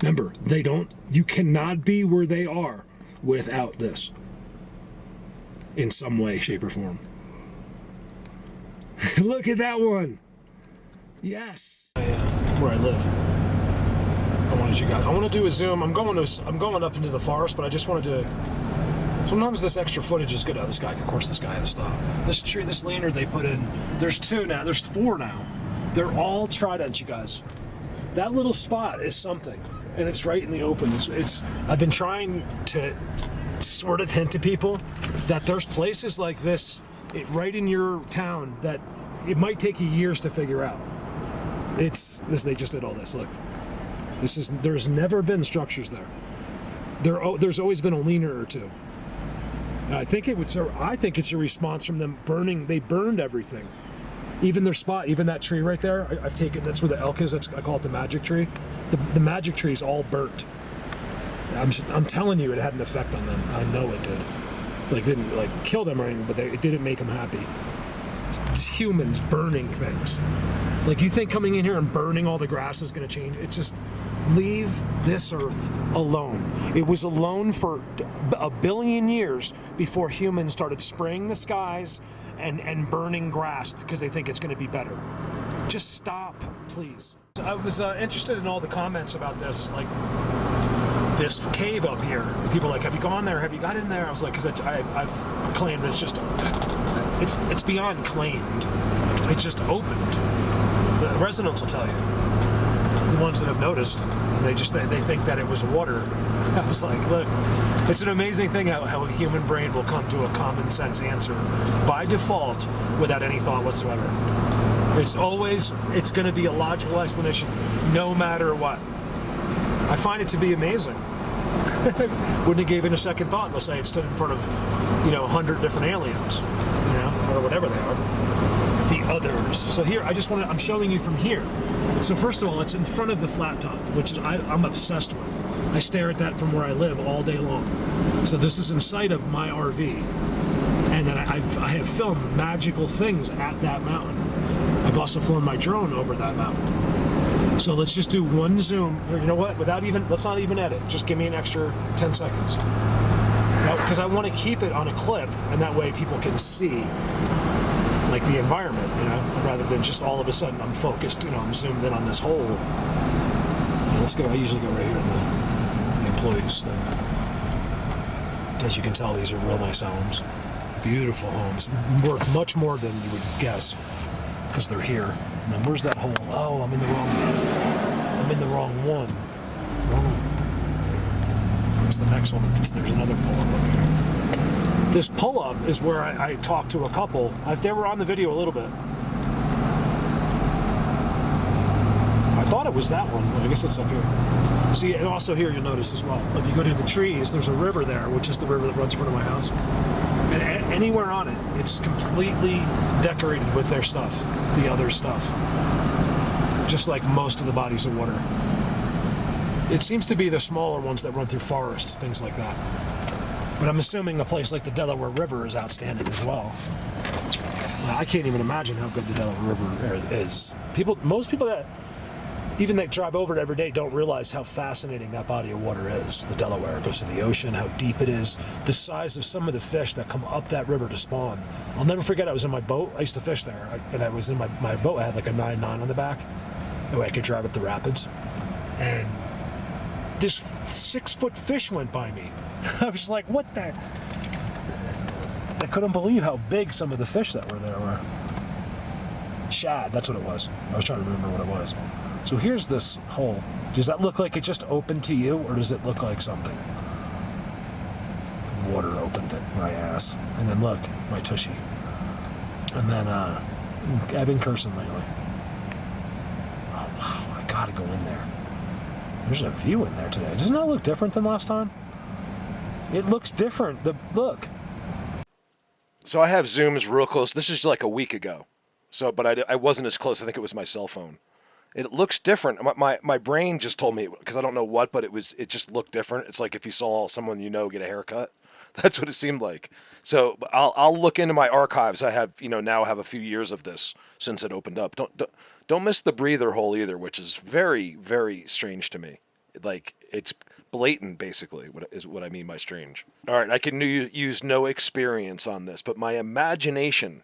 Remember, you cannot be where they are without this. In some way, shape, or form. Look at that one. Yes. Where I live. I wanted you guys. I want to do a zoom. I'm going up into the forest, but I just wanted to. Sometimes this extra footage is good. This guy, of course, this guy has stuff. This tree, this lantern they put in. There's 2 now. There's 4 now. They're all trident, you guys. That little spot is something, and it's right in the open. I've been trying to sort of hint to people that there's places like this right in your town that it might take you years to figure out. They just did all this. Look, there's never been structures there. There's always been a leaner or 2. I think it's a response from them burning. They burned everything, even their spot, even that tree right there. I've taken. That's where the elk is. I call it the magic tree. The magic tree is all burnt. I'm telling you, it had an effect on them. I know it did. Didn't kill them or anything, but it didn't make them happy. It's humans burning things. You think coming in here and burning all the grass is going to change? It's just leave this earth alone. It was alone for 1 billion years before humans started spraying the skies and burning grass because they think it's going to be better. Just stop, please. I was interested in all the comments about this, this cave up here. People are like, have you gone there? Have you got in there? I was like, because I've claimed that it's beyond claimed. It just opened. The residents will tell you. The ones that have noticed, they think that it was water. I was like, look, it's an amazing thing how a human brain will come to a common sense answer by default without any thought whatsoever. It's going to be a logical explanation no matter what. I find it to be amazing. Wouldn't have given a second thought unless I had stood in front of, 100 different aliens, or whatever they are. The others. So here, I'm showing you from here. So first of all, it's in front of the flat top, which I'm obsessed with. I stare at that from where I live all day long. So this is in sight of my RV. And then I have filmed magical things at that mountain. I've also flown my drone over that mountain. So let's just do one zoom. You know what? Let's not even edit. Just give me an extra 10 seconds. Because I want to keep it on a clip, and that way people can see the environment, rather than just all of a sudden I'm focused, I'm zoomed in on this hole. Let's go. I usually go right here in the employees thing. As you can tell, these are real nice homes. Beautiful homes. Worth much more than you would guess, because they're here. And then where's that hole? Oh, I'm in the wrong one. It's the next one. There's another pull-up over here. This pull-up is where I talked to a couple. They were on the video a little bit. I thought it was that one, but I guess it's up here. See, and also here you'll notice as well, if you go to the trees, there's a river there, which is the river that runs in front of my house. And anywhere on it, it's completely decorated with their stuff, the other stuff. Just like most of the bodies of water. It seems to be the smaller ones that run through forests, things like that. But I'm assuming a place like the Delaware River is outstanding as well. I can't even imagine how good the Delaware River is. Most people that drive over it every day don't realize how fascinating that body of water is. The Delaware. It goes to the ocean, how deep it is, the size of some of the fish that come up that river to spawn. I'll never forget, I was in my boat. I used to fish there, and I was in my boat. I had like a 9.9 on the back. That way I could drive up the rapids. And this 6-foot fish went by me. I was like, what the? I couldn't believe how big some of the fish that were there were. Shad, that's what it was. I was trying to remember what it was. So here's this hole. Does that look like it just opened to you, or does it look like something? Water opened it, my ass. And then look, my tushy. And then, I've been cursing lately. Oh wow, I gotta go in there. There's a view in there today. Doesn't that look different than last time? It looks different. Look. So I have zooms real close. This is like a week ago. But I wasn't as close. I think it was my cell phone. It looks different. My brain just told me, because I don't know what, but it just looked different. It's like if you saw someone get a haircut. That's what it seemed like. So I'll look into my archives. I have now have a few years of this since it opened up. Don't miss the breather hole either, which is very, very strange to me. Like, it's blatant, basically, is what I mean by strange. All right, I can use no experience on this, but my imagination,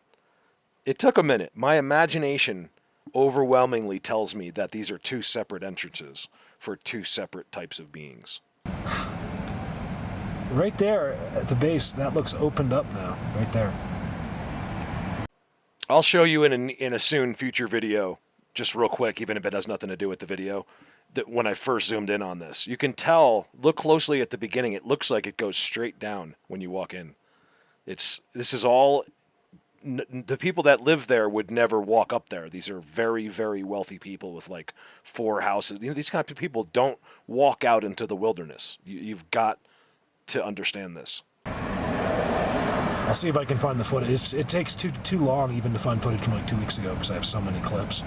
it took a minute. My imagination overwhelmingly tells me that these are two separate entrances for two separate types of beings. Right there at the base, that looks opened up now, right there. I'll show you in a soon future video, just real quick, even if it has nothing to do with the video, that when I first zoomed in on this. You can tell, look closely at the beginning, it looks like it goes straight down when you walk in. This is all, the people that live there would never walk up there. These are very, very wealthy people with like 4 houses. You know, these kind of people don't walk out into the wilderness. You've got to understand this. I'll see if I can find the footage. It takes too long even to find footage from like 2 weeks ago because I have so many clips.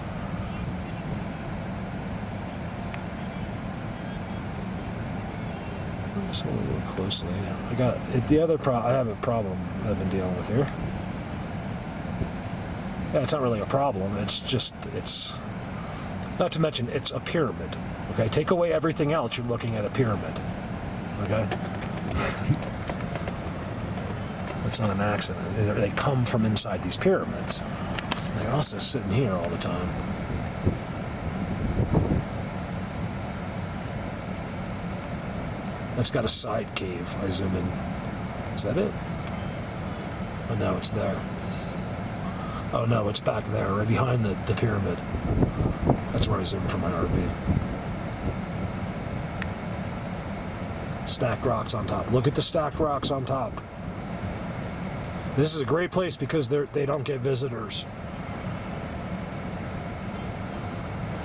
I'm just going to look closely. I got the other I have a problem I've been dealing with here. Yeah, it's not really a problem. It's not to mention it's a pyramid. Okay, take away everything else, you're looking at a pyramid. Okay. It's not an accident. They come from inside these pyramids. They're also sitting here all the time. That's got a side cave. I zoom in. Is that it? Oh no, it's there. Oh no, it's back there, right behind the pyramid. That's where I zoom from my RV. Stacked rocks on top. Look at the stacked rocks on top. This is a great place because they don't get visitors.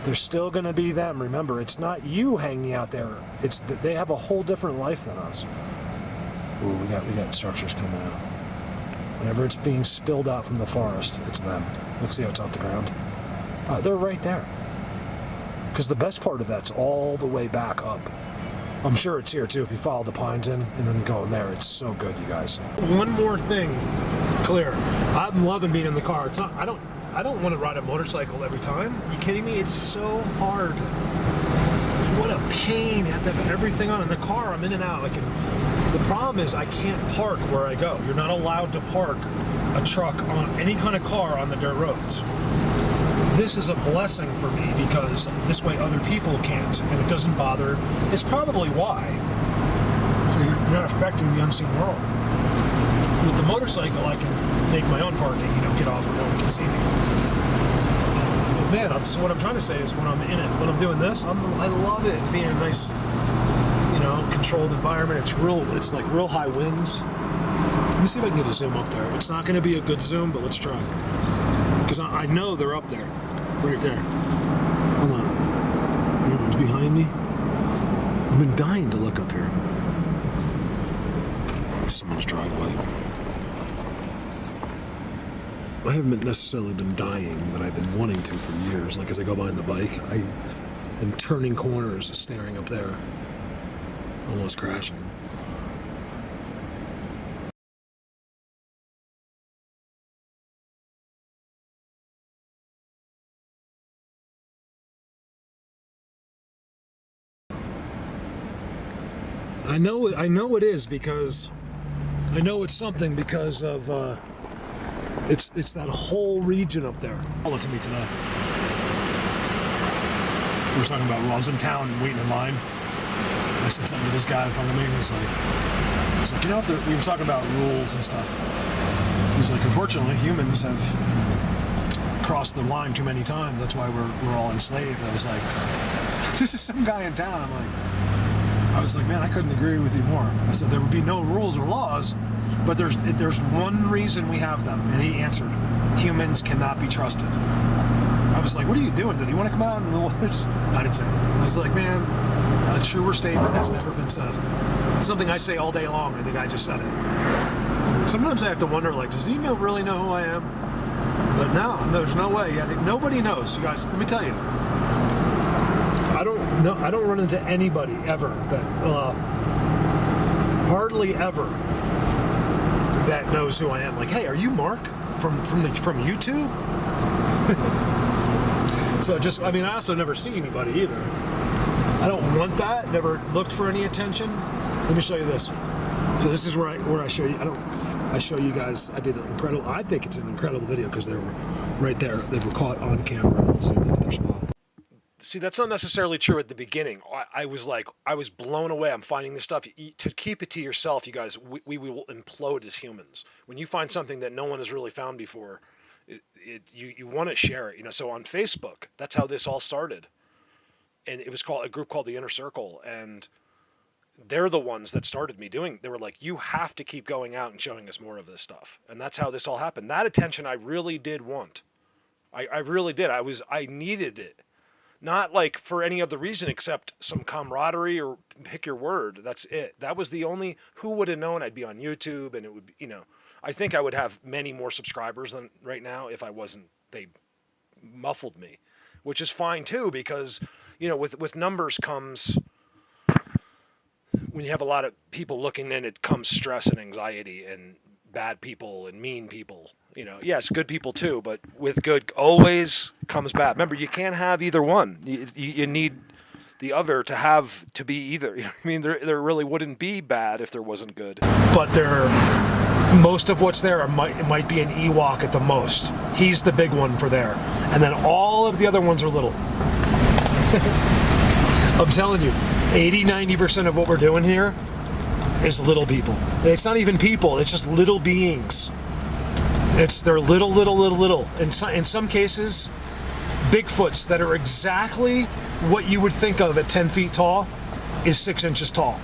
They're still going to be them. Remember, it's not you hanging out there. It's they have a whole different life than us. Ooh, we got structures coming out. Whenever it's being spilled out from the forest, it's them. Look, see how it's off the ground? They're right there. Because the best part of that's all the way back up. I'm sure it's here too if you follow the pines in and then go in there. It's so good, you guys. One more thing, clear. I'm loving being in the car. It's not. I don't want to ride a motorcycle every time. Are you kidding me? It's so hard. What a pain. You have to have everything on in the car. I'm in and out. The problem is I can't park where I go. You're not allowed to park a truck on any kind of car on the dirt roads. This is a blessing for me because this way other people can't, and it doesn't bother. It's probably why. So you're not affecting the unseen world. With the motorcycle, I can make my own parking, get off where no one can see me. But man, so what I'm trying to say is when I'm in it, when I'm doing this, I love it being a nice, controlled environment. It's like real high winds. Let me see if I can get a zoom up there. It's not going to be a good zoom, but let's try. Because I know they're up there. Right there. Hold on. One's behind me. I've been dying to look up here. Someone's driveway. I haven't necessarily been dying, but I've been wanting to for years. Like as I go behind the bike, I am turning corners, staring up there, almost crashing. I know it is because I know it's something because of it's that whole region up there. Call it to me today. We were talking about I was in town waiting in line. I said something to this guy in front of me, and he's like, we were talking about rules and stuff. He's like, unfortunately, humans have crossed the line too many times. That's why we're all enslaved. I was like, this is some guy in town. I was like, man, I couldn't agree with you more. I said there would be no rules or laws, but there's one reason we have them. And he answered, humans cannot be trusted. I was like, what are you doing? Did he want to come out in the woods? No, I didn't say that. I was like, man, a truer statement has never been said. It's something I say all day long, and the guy just said it. Sometimes I have to wonder, does he really know who I am? But no, there's no way. Nobody knows. You guys, let me tell you. I don't run into anybody ever that hardly ever that knows who I am. Like, hey, are you Mark from YouTube? So I also never see anybody either. I don't want that. Never looked for any attention. Let me show you this. So this is where I show you. I show you guys. I did an incredible. I think it's an incredible video because they were right there. They were caught on camera. Let's zoom into their spot. See, that's not necessarily true at the beginning. I was blown away. I'm finding this stuff. To keep it to yourself, you guys, we will implode as humans. When you find something that no one has really found before, you want to share it. You know, so on Facebook, that's how this all started. And it was called a group called the Inner Circle, and they're the ones that started me doing. They were like, you have to keep going out and showing us more of this stuff. And that's how this all happened. That attention I really did want. I really did. I needed it. Not like for any other reason except some camaraderie or pick your word. That's it. That was the only, who would have known I'd be on YouTube and it would be, you know, I think I would have many more subscribers than right now if I wasn't, they muffled me, which is fine too, because, you know, with numbers comes, when you have a lot of people looking in, it comes stress and anxiety and bad people and mean people. You know, yes, good people too, but with good always comes bad. Remember, you can't have either one. You need the other to be either. You know what I mean, there really wouldn't be bad if there wasn't good. But most of what's there might be an Ewok at the most. He's the big one for there, and then all of the other ones are little. I'm telling you, 80-90% of what we're doing here is little people. It's not even people. It's just little beings. They're little. In some cases, Bigfoots that are exactly what you would think of at 10 feet tall is 6 inches tall.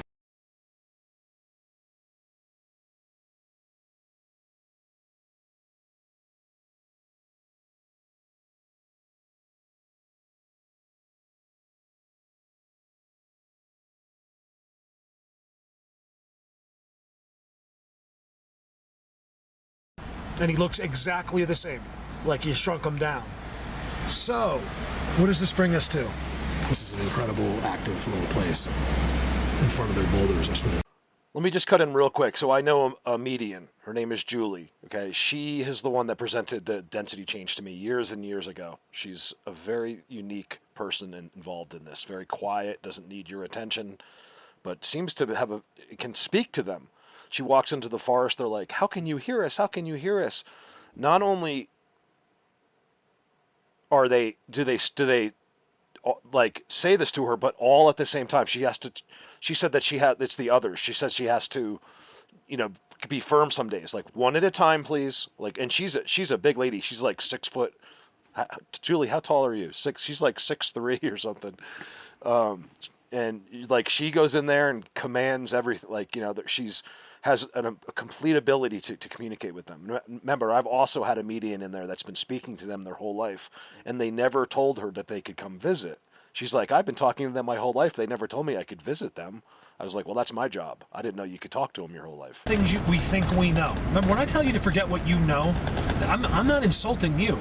And he looks exactly the same, like you shrunk him down. So, what does this bring us to? This is an incredible, active little place in front of their boulders, I swear. Let me just cut in real quick. So I know a median. Her name is Julie. Okay, she is the one that presented the density change to me years and years ago. She's a very unique person involved in this. Very quiet, doesn't need your attention, but seems to have can speak to them. She walks into the forest, they're like, how can you hear us? How can you hear us? Not only do they like say this to her, but all at the same time. She said that it's the others. She says she has to, you know, be firm some days, like one at a time, please. Like, and she's a big lady. She's like 6 foot. Julie, how tall are you? She's like 6'3" or something. And like she goes in there and commands everything. Like, you know, that has a complete ability to communicate with them. Remember, I've also had a median in there that's been speaking to them their whole life, and they never told her that they could come visit. She's like, I've been talking to them my whole life. They never told me I could visit them. I was like, well, that's my job. I didn't know you could talk to them your whole life. Things we think we know. Remember, when I tell you to forget what you know, I'm not insulting you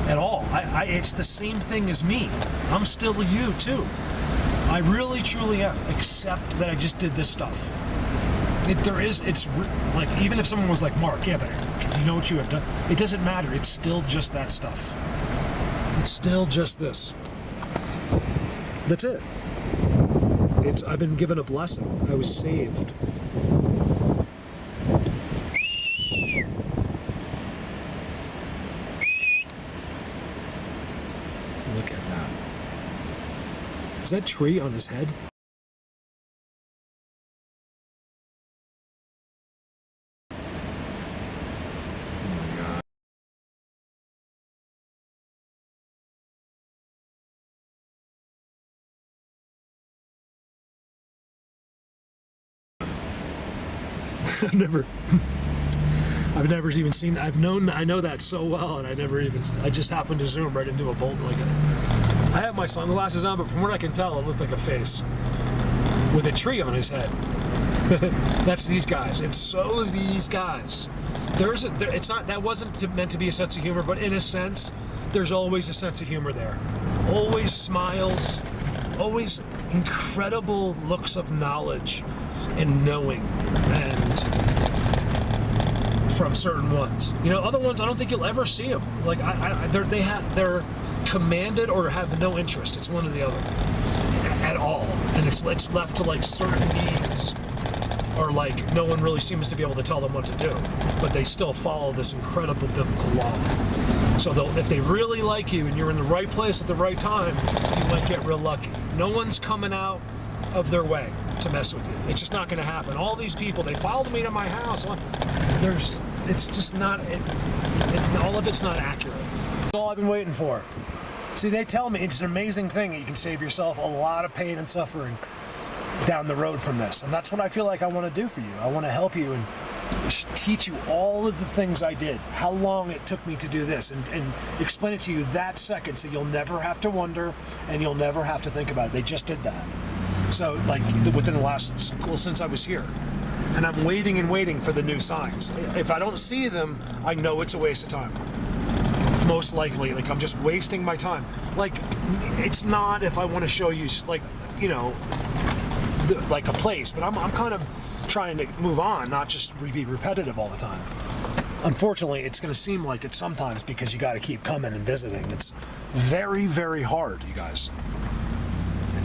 at all. It's the same thing as me. I'm still you, too. I really, truly am, except that I just did this stuff. It's like, even if someone was like, Mark, yeah, but you know what you have done? It doesn't matter. It's still just that stuff. It's still just this. That's it. I've been given a blessing. I was saved. Look at that. Is that tree on his head? I've never even seen. I know that so well, and I just happened to zoom right into a boulder like it. I have my sunglasses on, but from what I can tell, it looked like a face with a tree on his head. That's these guys. It's so these guys. It's not. That wasn't meant to be a sense of humor, but in a sense, there's always a sense of humor there. Always smiles. Always incredible looks of knowledge and knowing, and from certain ones, you know, other ones I don't think you'll ever see them. Like they're commanded or have no interest. It's one or the other. at all. And it's left to like certain needs, or like no one really seems to be able to tell them what to do, but they still follow this incredible biblical law. So if they really like you and you're in the right place at the right time, you might get real lucky. No one's coming out of their way to mess with you. It's just not going to happen. All these people, they followed me to my house. It's just not, all of it's not accurate. That's all I've been waiting for. See, they tell me it's an amazing thing that you can save yourself a lot of pain and suffering down the road from this. And that's what I feel like I want to do for you. I want to help you and teach you all of the things I did, how long it took me to do this, and explain it to you that second so you'll never have to wonder and you'll never have to think about it. They just did that. So, like, within the last, well, since I was here. And I'm waiting and waiting for the new signs. If I don't see them, I know it's a waste of time. Most likely, like, I'm just wasting my time. Like, it's not if I want to show you, like, you know, like a place, but I'm kind of trying to move on, not just be repetitive all the time. Unfortunately, it's going to seem like it sometimes because you got to keep coming and visiting. It's very, very hard, you guys.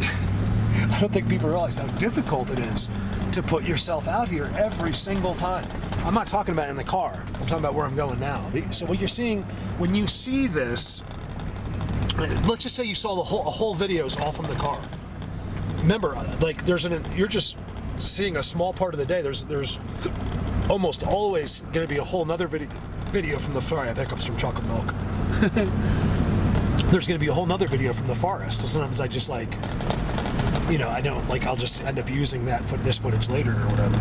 I don't think people realize how difficult it is to put yourself out here every single time. I'm not talking about in the car. I'm talking about where I'm going now. So what you're seeing, when you see this, let's just say you saw a whole videos all from the car. Remember, like you're just seeing a small part of the day. There's almost always going to be a whole nother video from the forest. I have hiccups from chocolate milk. There's going to be a whole nother video from the forest. So sometimes I just like, you know, I don't like. I'll just end up using this footage later or whatever.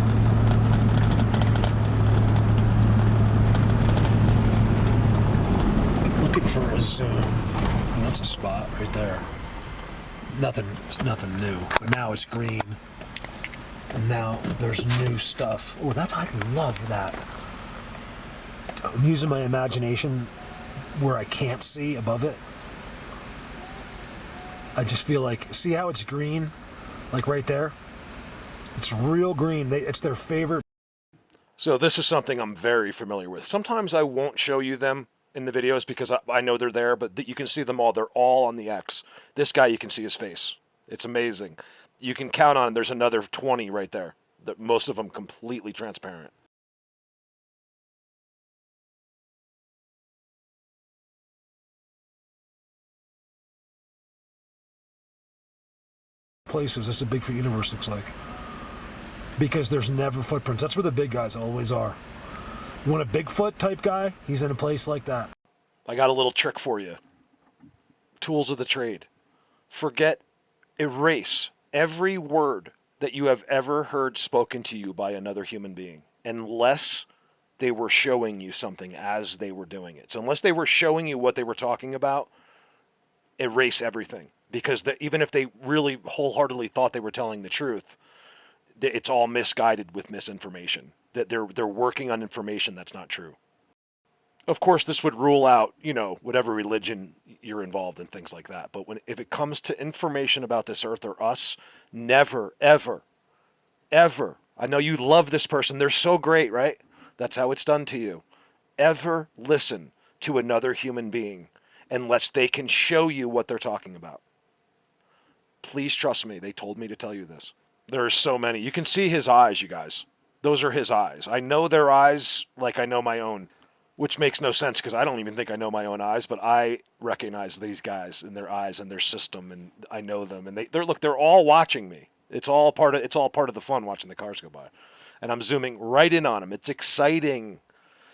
Looking for a zoom. Well, that's a spot right there. It's nothing new, but now it's green, and now there's new stuff. Oh, I love that. I'm using my imagination where I can't see above it. I just feel like, see how it's green? Like right there? It's real green. It's their favorite. So this is something I'm very familiar with. Sometimes I won't show you them in the videos because I know they're there, but you can see them all. They're all on the X. This guy, you can see his face. It's amazing. You can count on, there's another 20 right there. Most of them completely transparent. Places this is a Bigfoot universe looks like, because there's never footprints. That's where the big guys always are. You want a Bigfoot type guy? He's in a place like that. I got a little trick for you. Tools of the trade. Erase every word that you have ever heard spoken to you by another human being, unless they were showing you something as they were doing it. So unless they were showing you what they were talking about, erase everything. Because even if they really wholeheartedly thought they were telling the truth, it's all misguided with misinformation. That they're working on information that's not true. Of course, this would rule out, you know, whatever religion you're involved in, things like that. But if it comes to information about this earth or us, never, ever, ever. I know you love this person. They're so great, right? That's how it's done to you. Ever listen to another human being unless they can show you what they're talking about. Please trust me. They told me to tell you this. There are so many. You can see his eyes, you guys. Those are his eyes. I know their eyes like I know my own, which makes no sense because I don't even think I know my own eyes, but I recognize these guys and their eyes and their system, and I know them. And they're all watching me. It's all part of the fun watching the cars go by. And I'm zooming right in on them. It's exciting.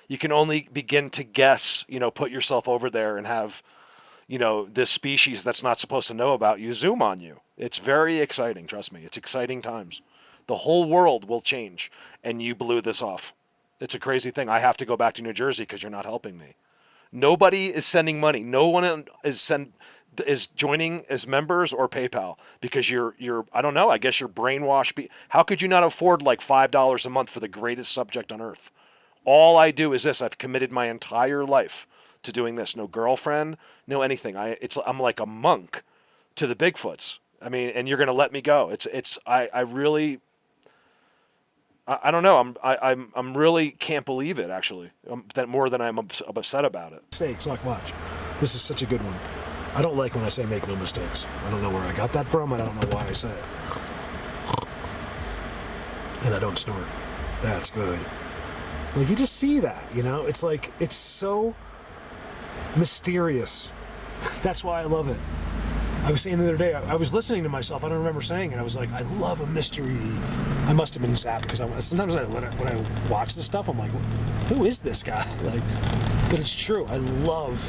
You can only begin to guess, you know, put yourself over there and have, you know, this species that's not supposed to know about you zoom on you. It's very exciting, trust me. It's exciting times. The whole world will change, and you blew this off. It's a crazy thing. I have to go back to New Jersey because you're not helping me. Nobody is sending money. No one is joining as members or PayPal because you're I don't know, I guess you're brainwashed. How could you not afford like $5 a month for the greatest subject on earth? All I do is this. I've committed my entire life to doing this. No girlfriend, no anything. I'm like a monk to the Bigfoots. I mean, and you're going to let me go. I really, I don't know. I'm really can't believe it, actually. That more than I'm upset about it. Sakes, not much. This is such a good one. I don't like when I say make no mistakes. I don't know where I got that from. I don't know why I say it. And I don't snort. That's good. Like, you just see that, you know? It's like, it's so mysterious. That's why I love it. I was saying the other day, I was listening to myself. I don't remember saying it. I was like, I love a mystery. I must have been zapped because sometimes when I watch this stuff, I'm like, who is this guy? Like, but it's true. I love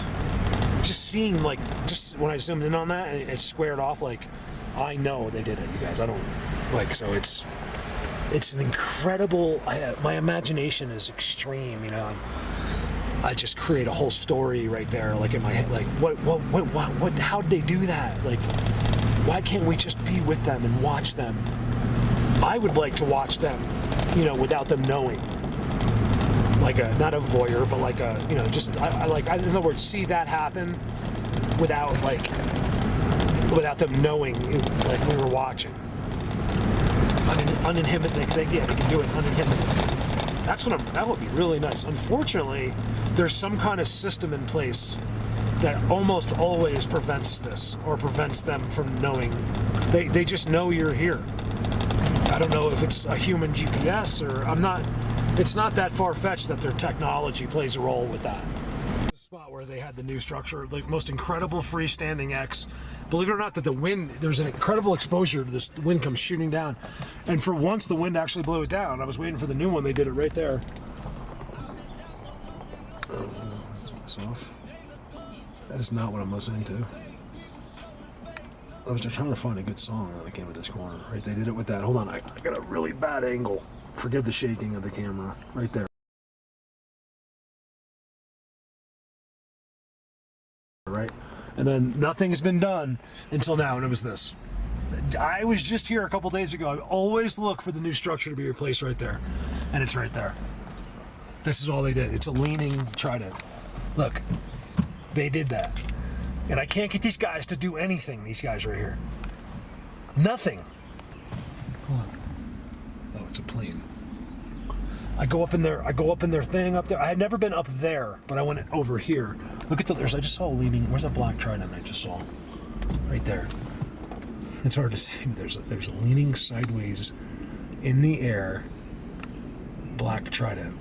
just seeing, like, just when I zoomed in on that and it's squared off, like, I know they did it, you guys. I don't, like, so it's an incredible, my imagination is extreme, you know. I just create a whole story right there, like in my head, like what, how'd they do that? Like, why can't we just be with them and watch them? I would like to watch them, you know, without them knowing. Like not a voyeur, but like a, you know, just, in other words, see that happen without without them knowing, like we were watching. Uninhibited, they can do it uninhibited. That would be really nice. Unfortunately, there's some kind of system in place that almost always prevents this, or prevents them from knowing. They just know you're here. I don't know if it's a human GPS or it's not that far-fetched that their technology plays a role with that. The spot where they had the new structure, the most incredible freestanding X. Believe it or not, that the wind, there's an incredible exposure to this. The wind comes shooting down. And for once, the wind actually blew it down. I was waiting for the new one. They did it right there. Off. That is not what I'm listening to. I was just trying to find a good song when I came to this corner. Right, they did it with that. Hold on, I got a really bad angle. Forgive the shaking of the camera. Right there. Right? And then nothing's been done until now, and it was this. I was just here a couple days ago. I always look for the new structure to be replaced right there. And it's right there. This is all they did. It's a leaning trident. Look, they did that. And I can't get these guys to do anything, these guys right here. Nothing. Hold on. Oh, it's a plane. I go up in their thing up there. I had never been up there, but I went over here. Look at I just saw a leaning, where's that black trident I just saw? Right there. It's hard to see, but there's a leaning sideways in the air black trident.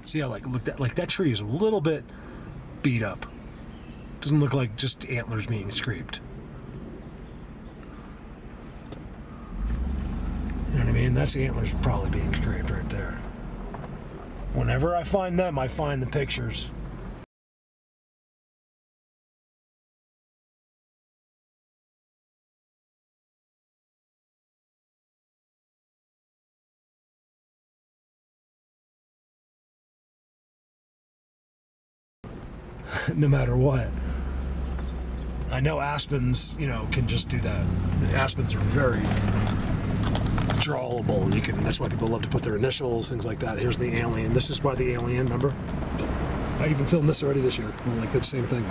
See how that tree is a little bit beat up. Doesn't look like just antlers being scraped. You know what I mean? That's the antlers probably being scraped right there. Whenever I find them, I find the pictures. No matter what. I know aspens, you know, can just do that. The aspens are very drawable. That's why people love to put their initials, things like that. Here's the alien. This is why the alien, remember? I even filmed this already this year. Like the same thing.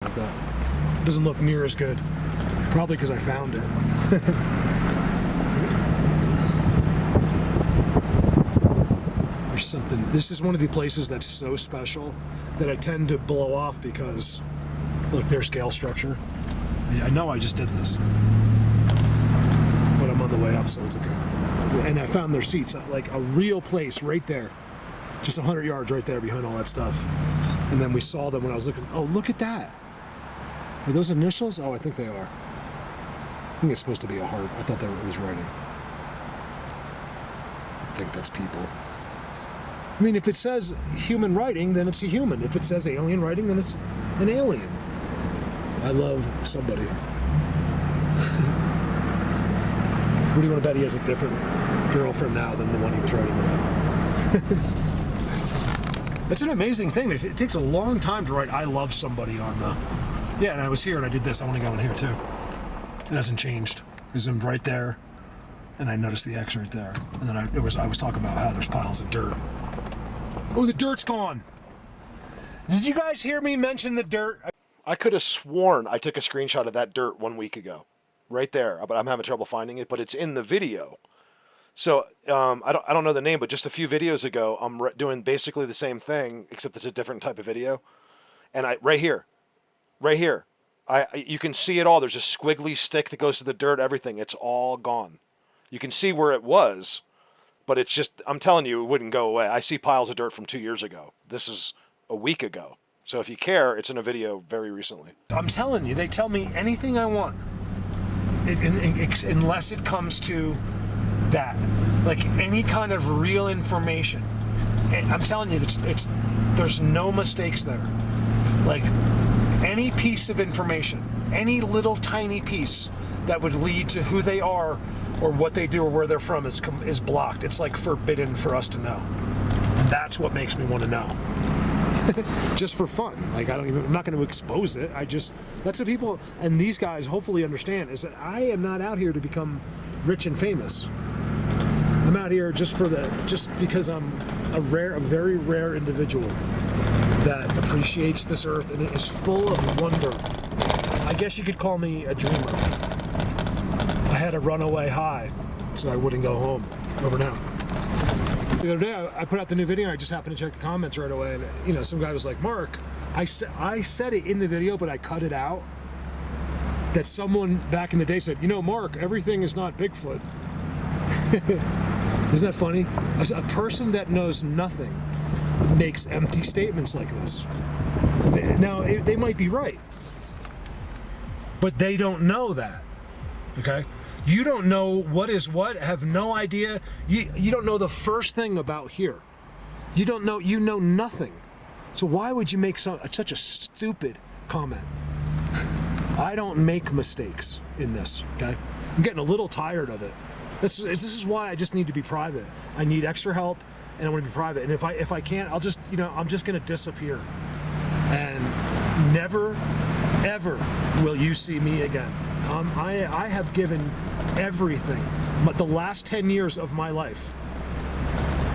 Like that. Doesn't look near as good. Probably because I found it. There's something. This is one of the places that's so special that I tend to blow off because, look, their scale structure. I know I just did this, but I'm on the way up, so it's okay. And I found their seats, like a real place right there, just 100 yards right there behind all that stuff. And then we saw them when I was looking. Oh, look at that! Are those initials? Oh, I think they are. I think it's supposed to be a heart. I thought that was writing. I think that's people. I mean, if it says human writing, then it's a human. If it says alien writing, then it's an alien. I love somebody. What do you want to bet he has a different girlfriend now than the one he was writing about? It's an amazing thing. It takes a long time to write I love somebody on the... Yeah, and I was here and I did this. I want to go in here too. It hasn't changed. I zoomed right there and I noticed the X right there. And then I was talking about how there's piles of dirt. Oh, the dirt's gone. Did you guys hear me mention the dirt? I could have sworn I took a screenshot of that dirt 1 week ago. right there. But I'm having trouble finding it. But it's in the video. So I don't know the name, but just a few videos ago, I'm doing basically the same thing, except it's a different type of video. And right here, you can see it all. There's a squiggly stick that goes to the dirt, everything. It's all gone. You can see where it was, but it's just, I'm telling you, it wouldn't go away. I see piles of dirt from 2 years ago. This is a week ago. So if you care, it's in a video very recently. I'm telling you, they tell me anything I want, unless it comes to that, like any kind of real information. I'm telling you, there's no mistakes there. Like any piece of information, any little tiny piece that would lead to who they are or what they do or where they're from is blocked. It's like forbidden for us to know. And that's what makes me want to know. Just for fun. Like I'm not going to expose it. That's what people and these guys hopefully understand, is that I am not out here to become rich and famous. I'm out here just because I'm a very rare individual that appreciates this earth and it is full of wonder. I guess you could call me a dreamer. I had a runaway high, so I wouldn't go home over now. The other day, I put out the new video, and I just happened to check the comments right away, and some guy was like, Mark, I said it in the video, but I cut it out. That someone back in the day said, Mark, everything is not Bigfoot. Isn't that funny? A person that knows nothing makes empty statements like this. Now, they might be right, but they don't know that, okay? You don't know what is what, have no idea. You don't know the first thing about here. You know nothing. So why would you make such a stupid comment? I don't make mistakes in this, okay? I'm getting a little tired of it. This is why I just need to be private. I need extra help, and I want to be private. And if I can't, I'll just, I'm just going to disappear. And never, ever will you see me again. I have given everything, but the last 10 years of my life,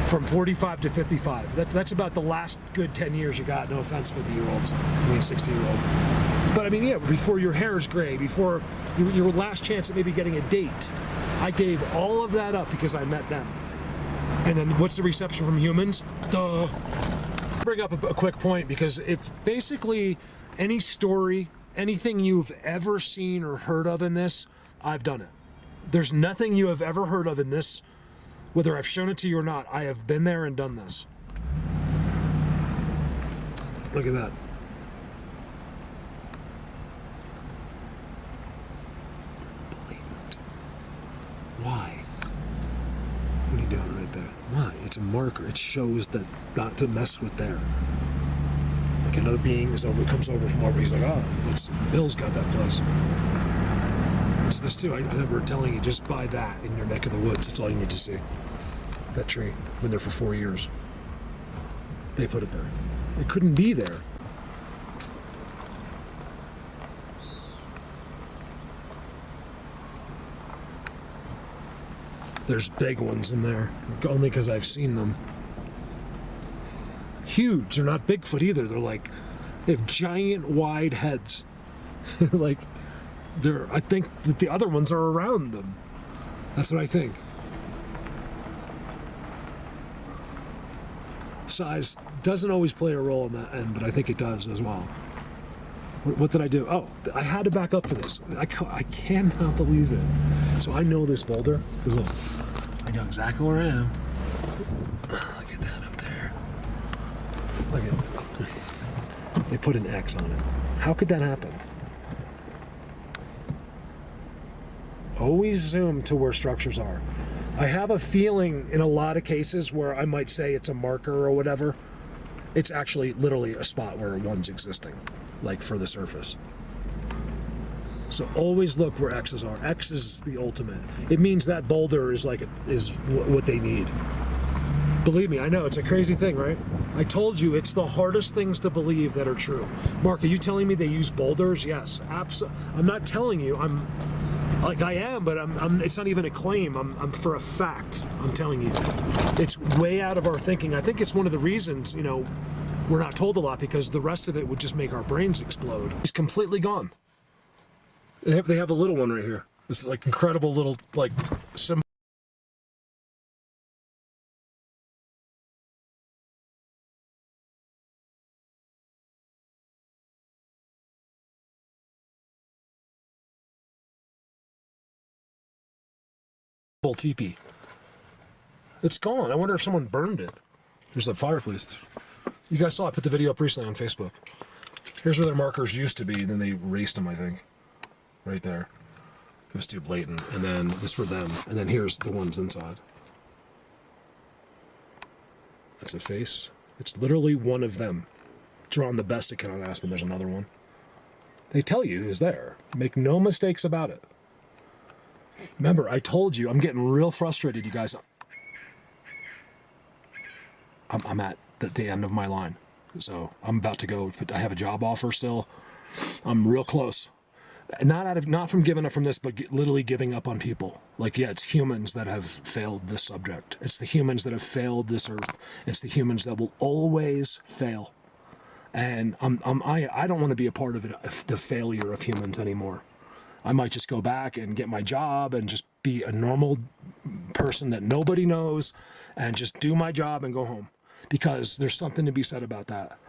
from 45 to 55. That's about the last good 10 years you got. No offense, 50-year-olds. 60-year-olds. But before your hair is gray, before your last chance at maybe getting a date, I gave all of that up because I met them. And then what's the reception from humans? Duh. Bring up a quick point, because if basically any story, anything you've ever seen or heard of in this, I've done it. There's nothing you have ever heard of in this, whether I've shown it to you or not. I have been there and done this. Look at that. Blatant. Why? What are you doing right there? Why? It's a marker. It shows that not to mess with there. Like another being comes over from over. He's like, Bill's got that place. It's this too. I remember telling you, just buy that in your neck of the woods. That's all you need to see. That tree. Been there for 4 years. They put it there. It couldn't be there. There's big ones in there, only because I've seen them. Huge. They're not Bigfoot either. They have giant, wide heads. I think that the other ones are around them. That's what I think. Size doesn't always play a role in that end, but I think it does as well. What did I do? Oh, I had to back up for this. I cannot believe it. So I know this boulder, because look, I know exactly where I am. Look at that up there. Look at it. They put an X on it. How could that happen? Always zoom to where structures are. I have a feeling in a lot of cases where I might say it's a marker or whatever, it's actually literally a spot where one's existing, like for the surface. So always look where X's are. X is the ultimate. It means that boulder is what they need. Believe me, I know, it's a crazy thing, right? I told you, it's the hardest things to believe that are true. Mark, are you telling me they use boulders? Yes, absolutely. I'm not telling you, I am, but it's not even a claim. I'm for a fact. I'm telling you, it's way out of our thinking. I think it's one of the reasons, we're not told a lot, because the rest of it would just make our brains explode. It's completely gone. They have a little one right here. This like incredible little like symbol. Teepee. It's gone. I wonder if someone burned it. There's a fireplace. You guys saw I put the video up recently on Facebook. Here's where their markers used to be, and then they erased them, I think. Right there. It was too blatant. And then this for them. And then here's the ones inside. That's a face. It's literally one of them. Drawn the best it can on Aspen. There's another one. They tell you is there. Make no mistakes about it. Remember, I told you, I'm getting real frustrated, you guys. I'm at the end of my line. So I'm about to go. I have a job offer still. I'm real close. Not from giving up from this, but literally giving up on people. Like, yeah, it's humans that have failed this subject. It's the humans that have failed this earth. It's the humans that will always fail. And I don't want to be a part of it, the failure of humans anymore. I might just go back and get my job and just be a normal person that nobody knows and just do my job and go home. Because there's something to be said about that.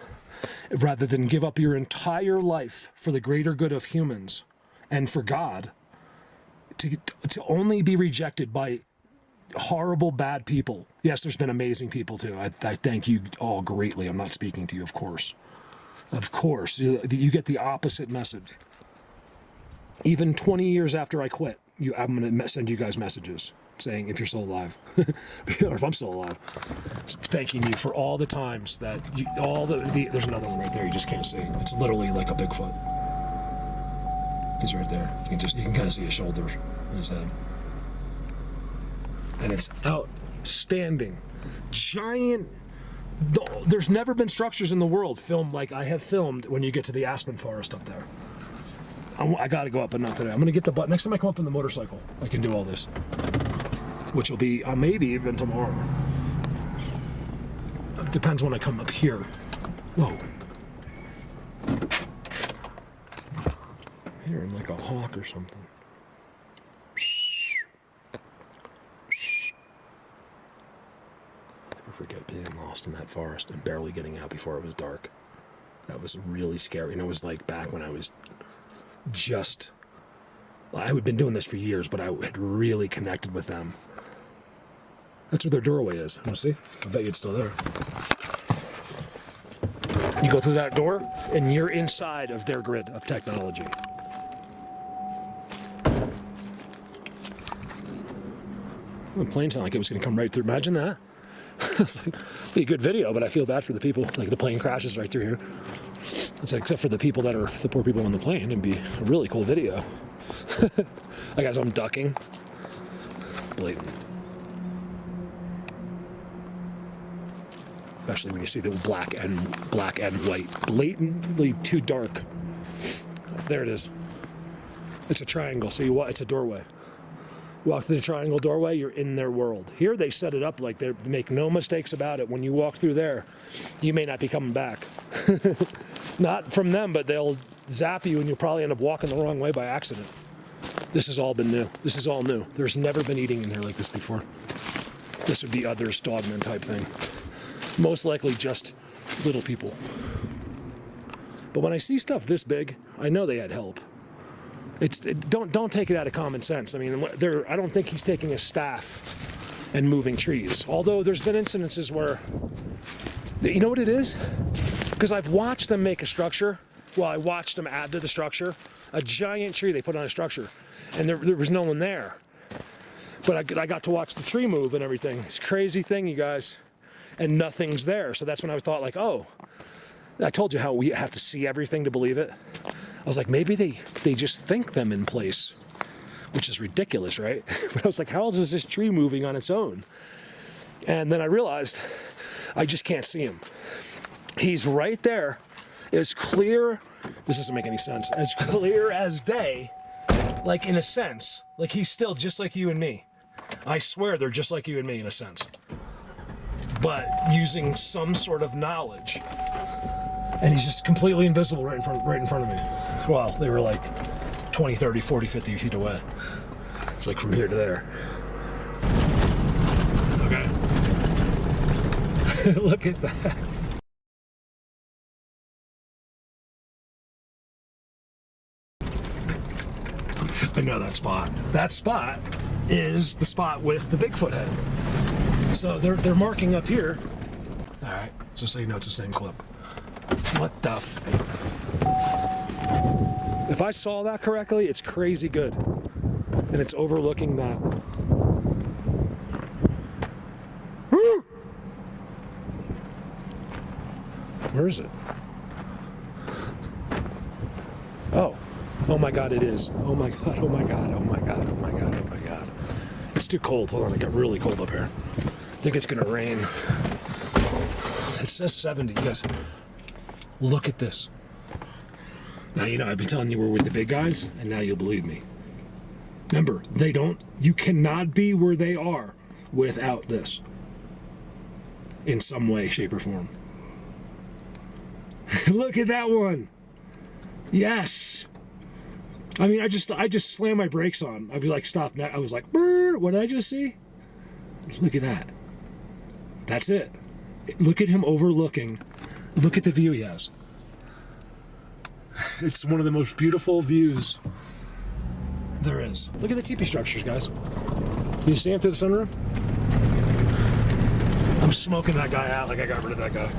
Rather than give up your entire life for the greater good of humans and for God, to only be rejected by horrible, bad people. Yes, there's been amazing people too. I thank you all greatly. I'm not speaking to you, of course. Of course. You get the opposite message. Even 20 years after I quit, I'm going to send you guys messages saying if you're still alive, or if I'm still alive, thanking you for all the times that there's another one right there you just can't see. It's literally like a Bigfoot. He's right there. You can kind of see his shoulder and his head. And it's outstanding. Giant. There's never been structures in the world filmed like I have filmed when you get to the Aspen Forest up there. I got to go up enough today. I'm going to get the butt. Next time I come up in the motorcycle, I can do all this. Which will be maybe even tomorrow. It depends when I come up here. Whoa. Hearing like a hawk or something. Never forget being lost in that forest and barely getting out before it was dark. That was really scary. And it was like back when I was I had been doing this for years, but I had really connected with them. That's where their doorway is. You see? I bet you it's still there. You go through that door, and you're inside of their grid of technology. The plane sounded like it was going to come right through. Imagine that. It's like, be a good video, but I feel bad for the people. Like the plane crashes right through here. It's like, except for the people that are the poor people on the plane, it'd be a really cool video. I guess I'm ducking. Blatant. Especially when you see the black and white. Blatantly too dark. There it is. It's a triangle, so it's a doorway. Walk through the triangle doorway, you're in their world. Here they set it up like they make no mistakes about it. When you walk through there, you may not be coming back. Not from them, but they'll zap you and you'll probably end up walking the wrong way by accident. This has all been new. This is all new. There's never been eating in here like this before. This would be others, dogmen type thing. Most likely just little people. But when I see stuff this big, I know they had help. Don't take it out of common sense. I mean, I don't think he's taking a staff and moving trees. Although there's been incidences where, you know what it is? Because I've watched them make a structure. Well, I watched them add to the structure. A giant tree they put on a structure. And there was no one there. But I got to watch the tree move and everything. It's a crazy thing, you guys. And nothing's there. So that's when I thought like, oh, I told you how we have to see everything to believe it. I was like, maybe they just think them in place, which is ridiculous, right? But I was like, how else is this tree moving on its own? And then I realized I just can't see him. He's right there, as clear, this doesn't make any sense, as clear as day, like in a sense, like he's still just like you and me. I swear they're just like you and me in a sense. But using some sort of knowledge. And he's just completely invisible right in front of me. Well, they were like 20, 30, 40, 50 feet away. It's like from here to there. Okay. Look at that. I know that spot. That spot is the spot with the Bigfoot head. So they're marking up here. All right, just so you know it's the same clip. What the If I saw that correctly, it's crazy good. And it's overlooking that. Woo! Where is it? Oh. Oh my God, it is. Oh my God, oh my God, oh my God, oh my God, oh my God. It's too cold. Hold on, it got really cold up here. I think it's gonna rain. It says 70. You guys, look at this. Now, you know, I've been telling you we're with the big guys, and now you'll believe me. Remember, you cannot be where they are without this. In some way, shape, or form. Look at that one. Yes. I mean, I just slammed my brakes on. I was like, stop. I was like, what did I just see? Look at that. That's it. Look at him overlooking. Look at the view he has. It's one of the most beautiful views there is. Look at the teepee structures, guys. You see him through the sunroom? I'm smoking that guy out like I got rid of that guy.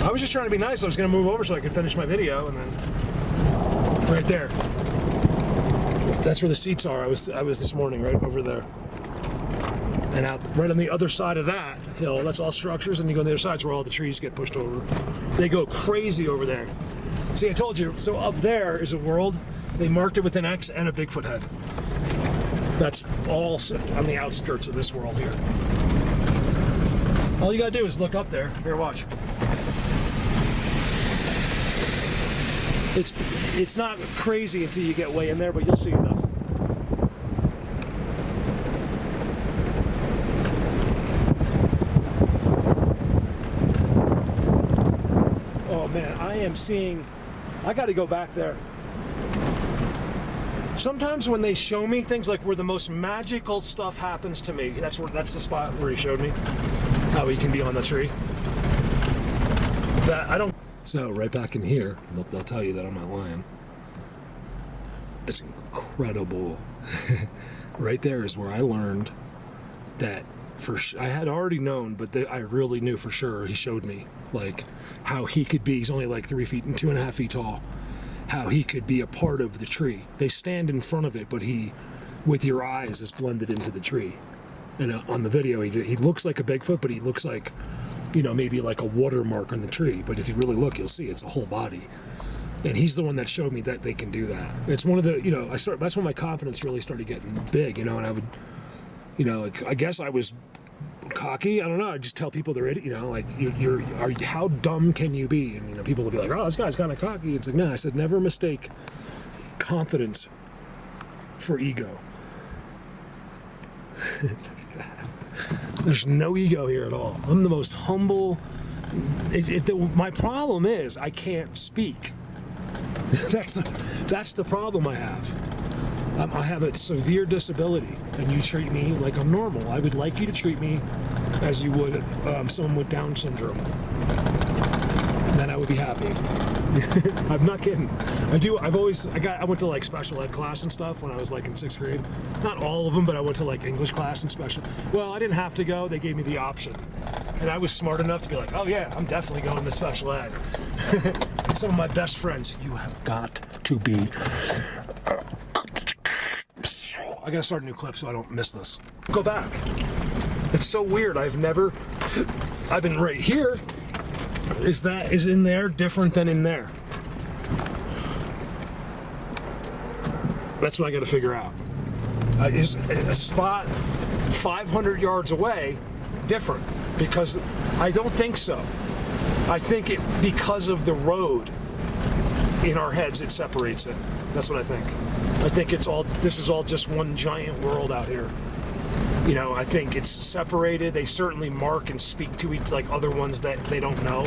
I was just trying to be nice. I was going to move over so I could finish my video, and then right there. That's where the seats are. I was this morning right over there. And out right on the other side of that hill, that's all structures, and you go on the other side, where all the trees get pushed over. They go crazy over there. See, I told you, so up there is a world. They marked it with an X and a Bigfoot head. That's all on the outskirts of this world here. All you gotta do is look up there. Here, watch. It's not crazy until you get way in there, but you'll see enough. Oh man, I am seeing, I gotta go back there. Sometimes when they show me things like where the most magical stuff happens to me, that's the spot where he showed me how he can be on the tree. That I don't. So right back in here, they'll tell you that I'm not lying. It's incredible. Right there is where I learned that I had already known, but I really knew for sure. He showed me like how he could be. He's only like 3 feet and 2.5 feet tall. How he could be a part of the tree. They stand in front of it, but he, with your eyes, is blended into the tree. And on the video, he looks like a Bigfoot, but he looks like, you know, maybe like a watermark on the tree. But if you really look, you'll see it's a whole body. And he's the one that showed me that they can do that. It's one of the, you know, that's when my confidence really started getting big, you know, and I would, you know, I guess I was cocky. I don't know. I just tell people they're idiot. You know, like how dumb can you be? And you know, people will be like, "Oh, this guy's kind of cocky." It's like, no. I said, never mistake confidence for ego. There's no ego here at all. I'm the most humble. My problem is I can't speak. That's the problem I have. I have a severe disability, and you treat me like I'm normal. I would like you to treat me as you would someone with Down syndrome. Then I would be happy. I'm not kidding. I went to like special ed class and stuff when I was like in 6th grade. Not all of them, but I went to like English class and special. Well, I didn't have to go. They gave me the option. And I was smart enough to be like, oh yeah, I'm definitely going to special ed. Some of my best friends, you have got to be... I gotta start a new clip so I don't miss this. Go back. It's so weird. I've been right here. Is in there different than in there? That's what I gotta figure out. Is a spot 500 yards away different? Because I don't think so. I think because of the road in our heads, it separates it. That's what I think. I think this is all just one giant world out here. You know, I think it's separated. They certainly mark and speak to each, like other ones that they don't know.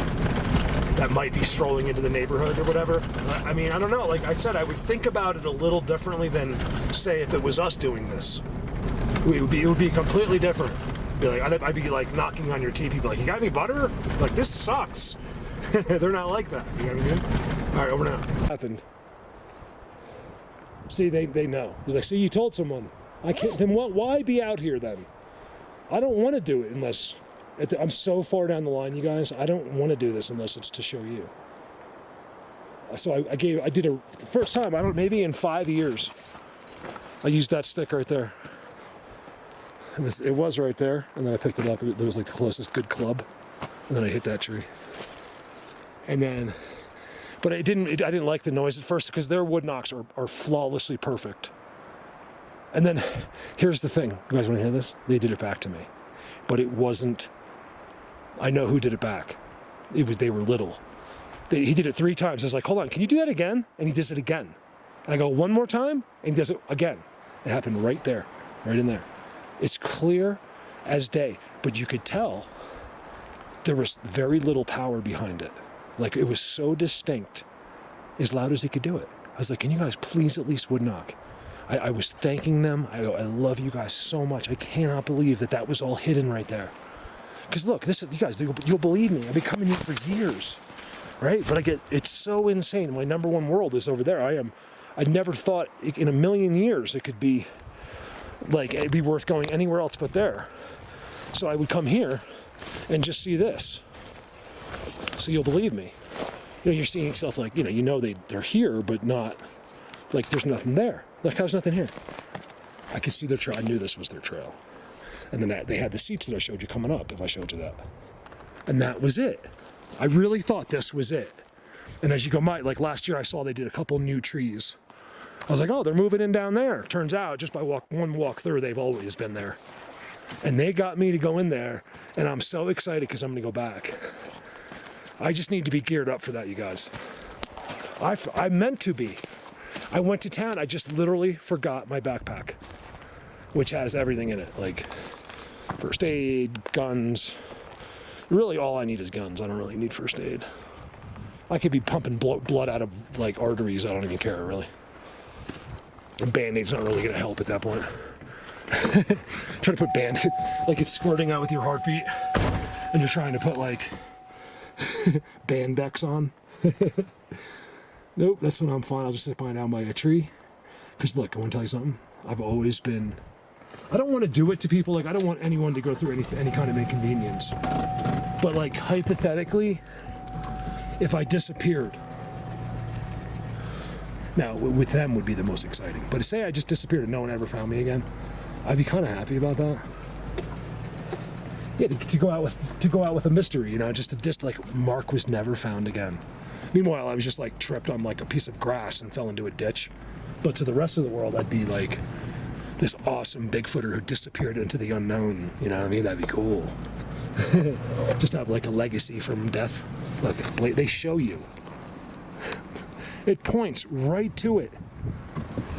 that might be strolling into the neighborhood or whatever. I mean, I don't know. Like I said, I would think about it a little differently than, say, if it was us doing this. It would be completely different. Be like, I'd be like knocking on your teeth. Be like, you got any butter? Like, this sucks. They're not like that. You know what I mean? All right, over now. Happened. See, they know. They're like, see, you told someone. I can't. Then what? Why be out here then? I don't want to do it unless. I'm so far down the line, you guys. I don't want to do this unless it's to show you. So I did the first time. Maybe in 5 years. I used that stick right there. It was right there, and then I picked it up. It was like the closest good club, and then I hit that tree. And then, but I didn't like the noise at first because their wood knocks are flawlessly perfect. And then, here's the thing. You guys want to hear this? They did it back to me, but it wasn't. I know who did it back. They were little. He did it 3 times. I was like, hold on, can you do that again? And he does it again. And I go, one more time, and he does it again. It happened right there, right in there. It's clear as day, but you could tell there was very little power behind it. Like, it was so distinct, as loud as he could do it. I was like, can you guys please at least wood knock? I was thanking them. I love you guys so much. I cannot believe that was all hidden right there. Because look, you guys, you'll believe me. I've been coming here for years, right? But it's so insane. My number one world is over there. I never thought in a million years it could be, like, it'd be worth going anywhere else but there. So I would come here and just see this. So you'll believe me. You're seeing stuff like, they're here, but not, like, there's nothing there. Like, there's nothing here. I could see their trail. I knew this was their trail. And then they had the seats that I showed you coming up, if I showed you that. And that was it. I really thought this was it. And as you go by, like last year I saw they did a couple new trees. I was like, oh, they're moving in down there. Turns out, just by one walk through, they've always been there. And they got me to go in there, and I'm so excited because I'm going to go back. I just need to be geared up for that, you guys. I meant to be. I went to town. I just literally forgot my backpack, which has everything in it, like first aid, guns. Really, all I need is guns. I don't really need first aid. I could be pumping blood out of, like, arteries. I don't even care, really. A Band-Aid's not really going to help at that point. Trying to put Band-Aid, like it's squirting out with your heartbeat, and you're trying to put, like, Bandex on. Nope, that's when I'm fine. I'll just sit down by a tree. Because look, I want to tell you something. I've always been... I don't want to do it to people. Like, I don't want anyone to go through any kind of inconvenience. But, like, hypothetically, if I disappeared... Now, with them would be the most exciting. But say I just disappeared and no one ever found me again, I'd be kind of happy about that. Yeah, to go out with a mystery, just like Mark was never found again. Meanwhile, I was just like tripped on like a piece of grass and fell into a ditch. But to the rest of the world, I'd be like this awesome Bigfooter who disappeared into the unknown. You know what I mean? That'd be cool. Just have like a legacy from death. Look, they show you. It points right to it.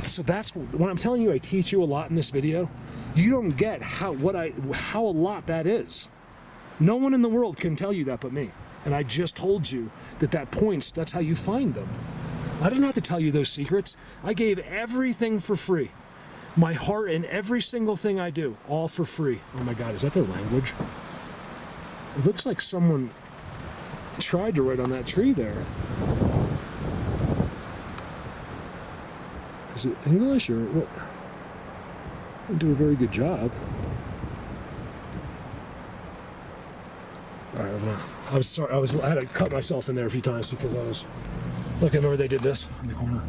So that's when I'm telling you I teach you a lot in this video. You don't get how a lot that is. No one in the world can tell you that but me. And I just told you that points, that's how you find them. I didn't have to tell you those secrets. I gave everything for free. My heart and every single thing I do, all for free. Oh my God, is that their language? It looks like someone tried to write on that tree there. Is it English or what? I didn't do a very good job. All right, I was sorry. I had to cut myself in there a few times because I was. Look, I remember they did this in the corner.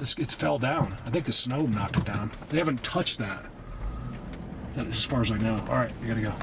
It fell down. I think the snow knocked it down. They haven't touched that as far as I know. All right, we gotta go.